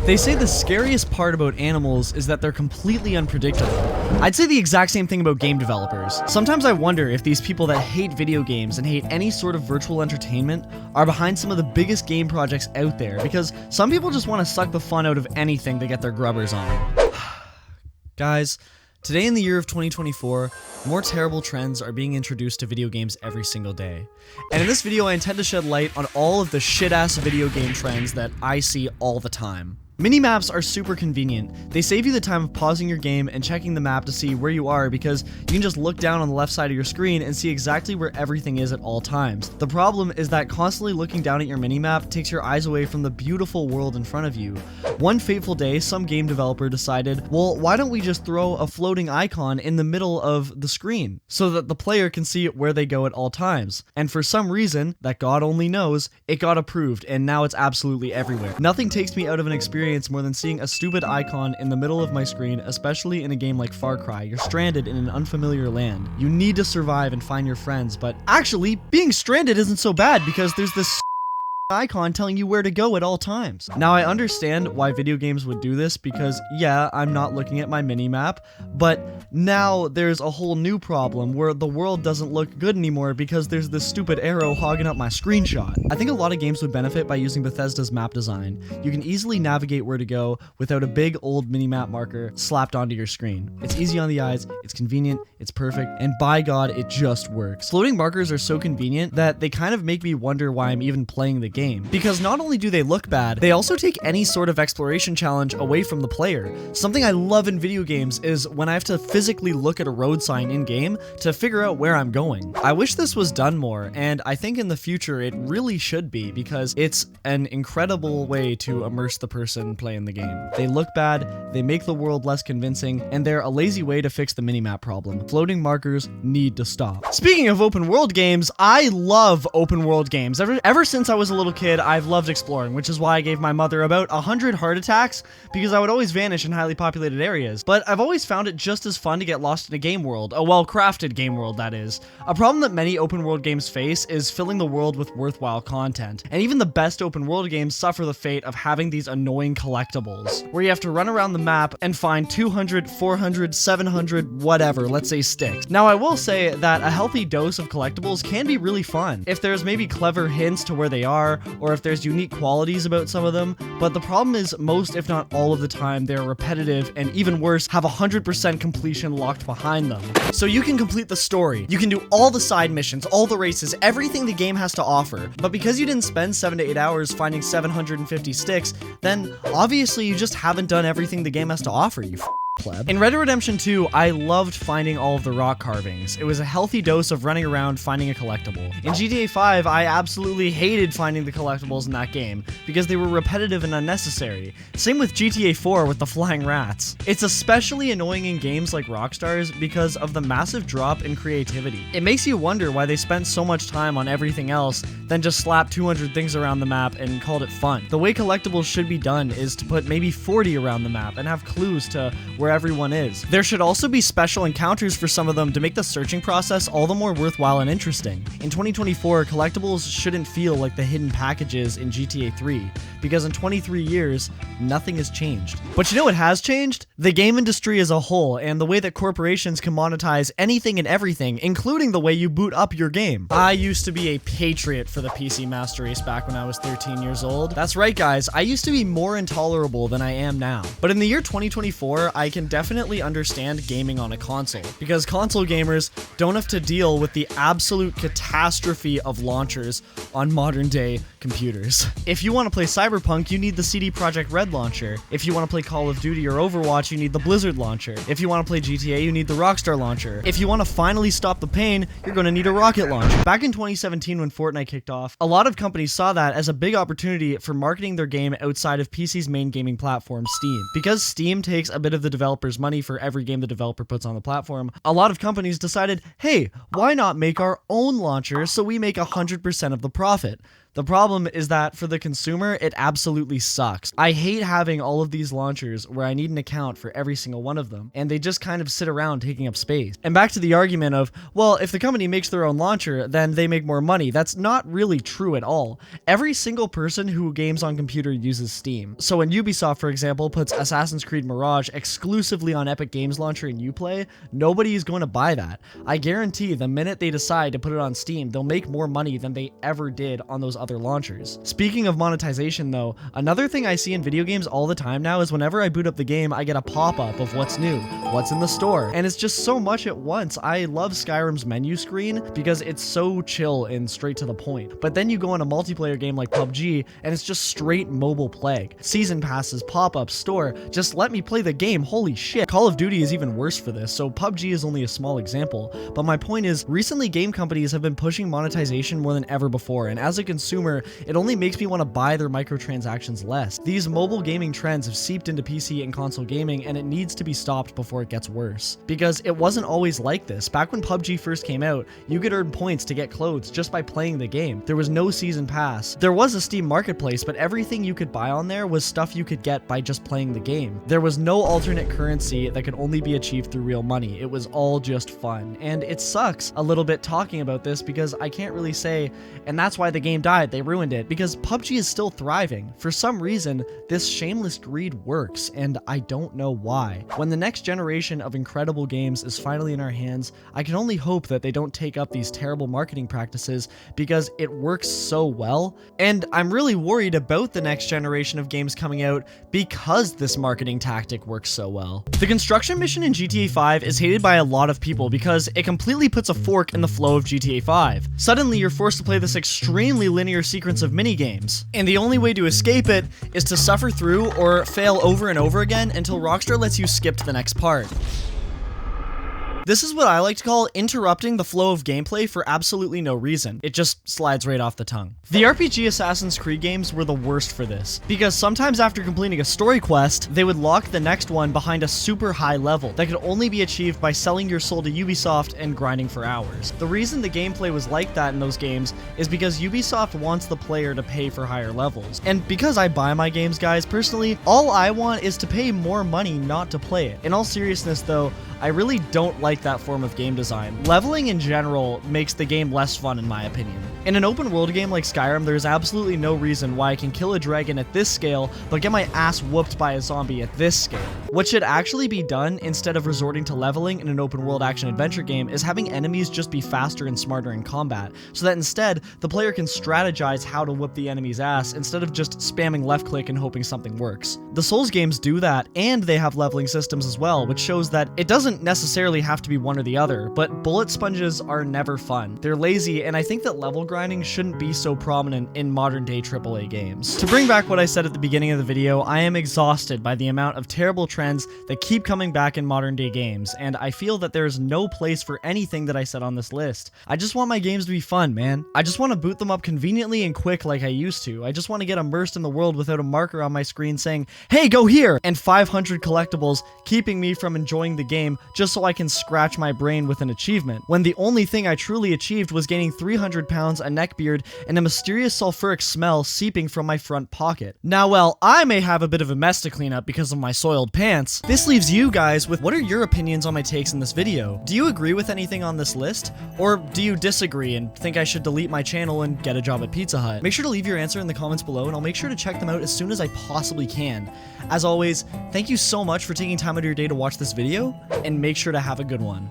They say the scariest part about animals is that they're completely unpredictable. I'd say the exact same thing about game developers. Sometimes I wonder if these people that hate video games and hate any sort of virtual entertainment are behind some of the biggest game projects out there, because some people just want to suck the fun out of anything to get their grubbers on. Guys, today in the year of 2024, more terrible trends are being introduced to video games every single day. And in this video, I intend to shed light on all of the shit-ass video game trends that I see all the time. Minimaps are super convenient. They save you the time of pausing your game and checking the map to see where you are, because you can just look down on the left side of your screen and see exactly where everything is at all times. The problem is that constantly looking down at your minimap takes your eyes away from the beautiful world in front of you. One fateful day, some game developer decided, well, why don't we just throw a floating icon in the middle of the screen so that the player can see where they go at all times? And for some reason, that God only knows, it got approved, and now it's absolutely everywhere. Nothing takes me out of an experience more than seeing a stupid icon in the middle of my screen, especially in a game like Far Cry. You're stranded in an unfamiliar land. You need to survive and find your friends, but actually, being stranded isn't so bad because there's this icon telling you where to go at all times. Now, I understand why video games would do this because, yeah, I'm not looking at my mini-map, but now there's a whole new problem where the world doesn't look good anymore because there's this stupid arrow hogging up my screenshot. I think a lot of games would benefit by using Bethesda's map design. You can easily navigate where to go without a big old mini-map marker slapped onto your screen. It's easy on the eyes, it's convenient, it's perfect, and by God, it just works. Floating markers are so convenient that they kind of make me wonder why I'm even playing the game. Because not only do they look bad, they also take any sort of exploration challenge away from the player. Something I love in video games is when I have to physically look at a road sign in-game to figure out where I'm going. I wish this was done more, and I think in the future it really should be, because it's an incredible way to immerse the person playing the game. They look bad, they make the world less convincing, and they're a lazy way to fix the minimap problem. Floating markers need to stop. Speaking of open world games, I love open world games. Ever since I was a little kid, I've loved exploring, which is why I gave my mother about 100 heart attacks, because I would always vanish in highly populated areas. But I've always found it just as fun to get lost in a game world, a well-crafted game world, that is. A problem that many open world games face is filling the world with worthwhile content. And even the best open world games suffer the fate of having these annoying collectibles, where you have to run around the map and find 200, 400, 700, whatever, let's say sticks. Now, I will say that a healthy dose of collectibles can be really fun, if there's maybe clever hints to where they are, or if there's unique qualities about some of them, but the problem is most, if not all of the time, they're repetitive, and even worse, have 100% completion locked behind them. So you can complete the story, you can do all the side missions, all the races, everything the game has to offer, but because you didn't spend 7 to 8 hours finding 750 sticks, then obviously you just haven't done everything the game has to offer, you pleb. In Red Dead Redemption 2, I loved finding all of the rock carvings. It was a healthy dose of running around finding a collectible. In GTA 5, I absolutely hated finding the collectibles in that game because they were repetitive and unnecessary. Same with GTA 4 with the flying rats. It's especially annoying in games like Rockstar's because of the massive drop in creativity. It makes you wonder why they spent so much time on everything else, then just slapped 200 things around the map and called it fun. The way collectibles should be done is to put maybe 40 around the map and have clues to where everyone is. There should also be special encounters for some of them to make the searching process all the more worthwhile and interesting. In 2024, collectibles shouldn't feel like the hidden packages in GTA 3, because in 23 years, nothing has changed. But you know what has changed? The game industry as a whole, and the way that corporations can monetize anything and everything, including the way you boot up your game. I used to be a patriot for the PC Master Race back when I was 13 years old. That's right, guys, I used to be more intolerable than I am now. But in the year 2024, I can definitely understand gaming on a console, because console gamers don't have to deal with the absolute catastrophe of launchers on modern day computers. If you want to play Cyberpunk, you need the CD Projekt Red launcher. If you want to play Call of Duty or Overwatch, you need the Blizzard launcher. If you want to play GTA, you need the Rockstar launcher. If you want to finally stop the pain, you're going to need a Rocket launcher. Back in 2017 when Fortnite kicked off, a lot of companies saw that as a big opportunity for marketing their game outside of PC's main gaming platform, Steam. Because Steam takes a bit of the developer's money for every game the developer puts on the platform, a lot of companies decided, hey, why not make our own launcher so we make 100% of the profit? The problem is that for the consumer, it absolutely sucks. I hate having all of these launchers where I need an account for every single one of them, and they just kind of sit around taking up space. And back to the argument of, well, if the company makes their own launcher, then they make more money. That's not really true at all. Every single person who games on computer uses Steam. So when Ubisoft, for example, puts Assassin's Creed Mirage exclusively on Epic Games Launcher and Uplay, nobody is going to buy that. I guarantee the minute they decide to put it on Steam, they'll make more money than they ever did on those other launchers. Speaking of monetization though, another thing I see in video games all the time now is whenever I boot up the game, I get a pop-up of what's new, what's in the store, and it's just so much at once. I love Skyrim's menu screen because it's so chill and straight to the point. But then you go in a multiplayer game like PUBG and it's just straight mobile plague. Season passes, pop-ups, store, just let me play the game, holy shit. Call of Duty is even worse for this, so PUBG is only a small example. But my point is, recently game companies have been pushing monetization more than ever before, and as a consumer, it only makes me want to buy their microtransactions less. These mobile gaming trends have seeped into PC and console gaming, and it needs to be stopped before it gets worse. Because it wasn't always like this. Back when PUBG first came out, you could earn points to get clothes just by playing the game. There was no season pass. There was a Steam marketplace, but everything you could buy on there was stuff you could get by just playing the game. There was no alternate currency that could only be achieved through real money. It was all just fun. And it sucks a little bit talking about this because I can't really say, and that's why the game died, they ruined it, because PUBG is still thriving. For some reason, this shameless greed works, and I don't know why. When the next generation of incredible games is finally in our hands, I can only hope that they don't take up these terrible marketing practices because it works so well. And I'm really worried about the next generation of games coming out because this marketing tactic works so well. The construction mission in GTA 5 is hated by a lot of people because it completely puts a fork in the flow of GTA 5. Suddenly, you're forced to play this extremely linear sequence of minigames, and the only way to escape it is to suffer through or fail over and over again until Rockstar lets you skip to the next part. This is what I like to call interrupting the flow of gameplay for absolutely no reason. It just slides right off the tongue. The RPG Assassin's Creed games were the worst for this, because sometimes after completing a story quest, they would lock the next one behind a super high level that could only be achieved by selling your soul to Ubisoft and grinding for hours. The reason the gameplay was like that in those games is because Ubisoft wants the player to pay for higher levels. And because I buy my games, guys, personally, all I want is to pay more money not to play it. In all seriousness though, I really don't like that form of game design. Leveling in general makes the game less fun in my opinion. In an open world game like Skyrim, there's absolutely no reason why I can kill a dragon at this scale, but get my ass whooped by a zombie at this scale. What should actually be done instead of resorting to leveling in an open world action adventure game is having enemies just be faster and smarter in combat, so that instead, the player can strategize how to whoop the enemy's ass instead of just spamming left click and hoping something works. The Souls games do that, and they have leveling systems as well, which shows that it doesn't necessarily have to be one or the other, but bullet sponges are never fun. They're lazy, and I think that level grinding shouldn't be so prominent in modern day AAA games. To bring back what I said at the beginning of the video, I am exhausted by the amount of terrible trends that keep coming back in modern day games, and I feel that there is no place for anything that I said on this list. I just want my games to be fun, man. I just want to boot them up conveniently and quick like I used to. I just want to get immersed in the world without a marker on my screen saying, "Hey, go here!" and 500 collectibles keeping me from enjoying the game just so I can scratch my brain with an achievement, when the only thing I truly achieved was gaining 300 pounds, a neckbeard, and a mysterious sulfuric smell seeping from my front pocket. Now, well, I may have a bit of a mess to clean up because of my soiled pants. This leaves you guys with what are your opinions on my takes in this video? Do you agree with anything on this list? Or do you disagree and think I should delete my channel and get a job at Pizza Hut? Make sure to leave your answer in the comments below, and I'll make sure to check them out as soon as I possibly can. As always, thank you so much for taking time out of your day to watch this video, and make sure to have a good one.